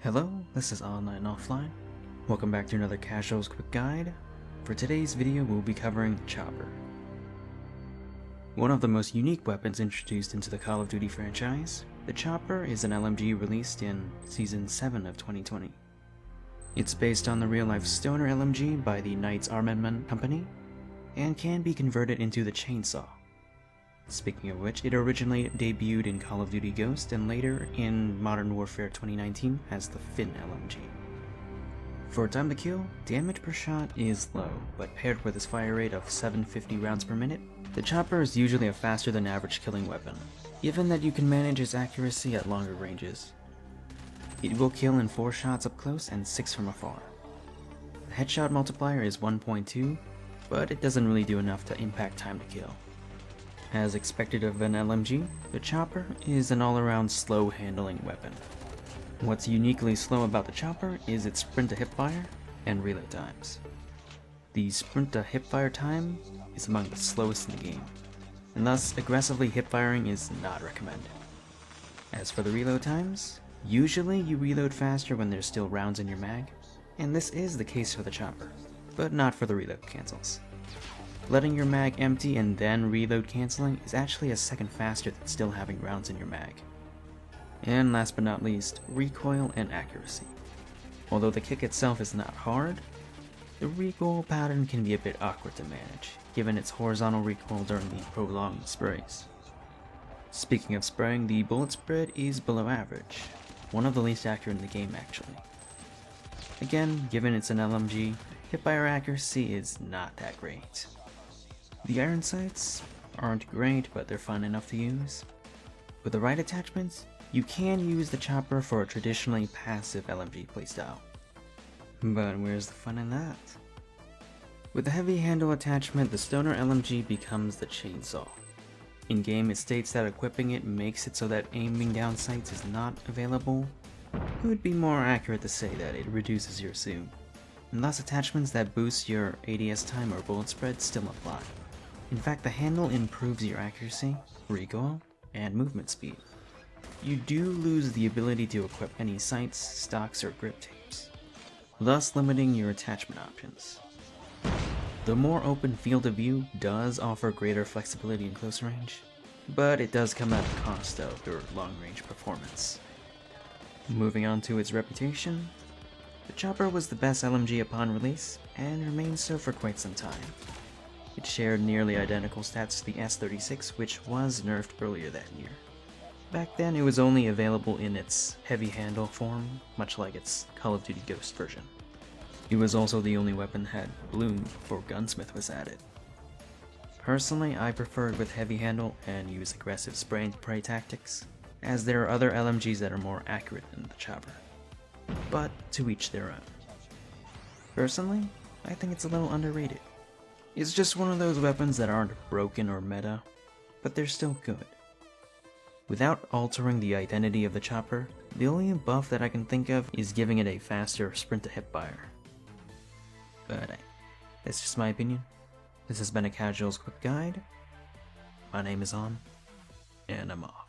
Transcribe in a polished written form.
Hello, this is AnlineOffline. Welcome back to another Casuals Quick Guide. For today's video, we'll be covering the Chopper. One of the most unique weapons introduced into the Call of Duty franchise, the Chopper is an LMG released in Season 7 of 2020. It's based on the real-life Stoner LMG by the Knights Armament Company, and can be converted into the ChainSAW. Speaking of which, it originally debuted in Call of Duty Ghost and later in Modern Warfare 2019 as the Finn LMG. For time to kill, damage per shot is low, but paired with its fire rate of 750 rounds per minute, the Chopper is usually a faster than average killing weapon, given that you can manage its accuracy at longer ranges. It will kill in 4 shots up close and 6 from afar. The headshot multiplier is 1.2, but it doesn't really do enough to impact time to kill. As expected of an LMG, the Chopper is an all-around slow handling weapon. What's uniquely slow about the Chopper is its sprint to hipfire and reload times. The sprint to hipfire time is among the slowest in the game, and thus aggressively hipfiring is not recommended. As for the reload times, usually you reload faster when there's still rounds in your mag, and this is the case for the Chopper, but not for the reload cancels. Letting your mag empty and then reload cancelling is actually a second faster than still having rounds in your mag. And last but not least, recoil and accuracy. Although the kick itself is not hard, the recoil pattern can be a bit awkward to manage, given its horizontal recoil during the prolonged sprays. Speaking of spraying, the bullet spread is below average, one of the least accurate in the game actually. Again, given it's an LMG, hipfire accuracy is not that great. The iron sights aren't great, but they're fun enough to use. With the right attachments, you can use the Chopper for a traditionally passive LMG playstyle. But where's the fun in that? With the heavy handle attachment, the Stoner LMG becomes the ChainSAW. In-game, it states that equipping it makes it so that aiming down sights is not available. It would be more accurate to say that it reduces your zoom, and thus attachments that boost your ADS time or bullet spread still apply. In fact, the handle improves your accuracy, recoil, and movement speed. You do lose the ability to equip any sights, stocks, or grip tapes, thus limiting your attachment options. The more open field of view does offer greater flexibility in close range, but it does come at the cost of your long-range performance. Moving on to its reputation, the Chopper was the best LMG upon release, and remains so for quite some time. It shared nearly identical stats to the S-36, which was nerfed earlier that year. Back then, it was only available in its heavy handle form, much like its Call of Duty Ghost version. It was also the only weapon that had bloom before Gunsmith was added. Personally, I prefer it with heavy handle and use aggressive spray and pray tactics, as there are other LMGs that are more accurate than the Chopper. But to each their own. Personally, I think it's a little underrated. It's just one of those weapons that aren't broken or meta, but they're still good. Without altering the identity of the Chopper, the only buff that I can think of is giving it a faster sprint to hipfire. But that's just my opinion. This has been a Casuals Quick Guide. My name is On, and I'm off.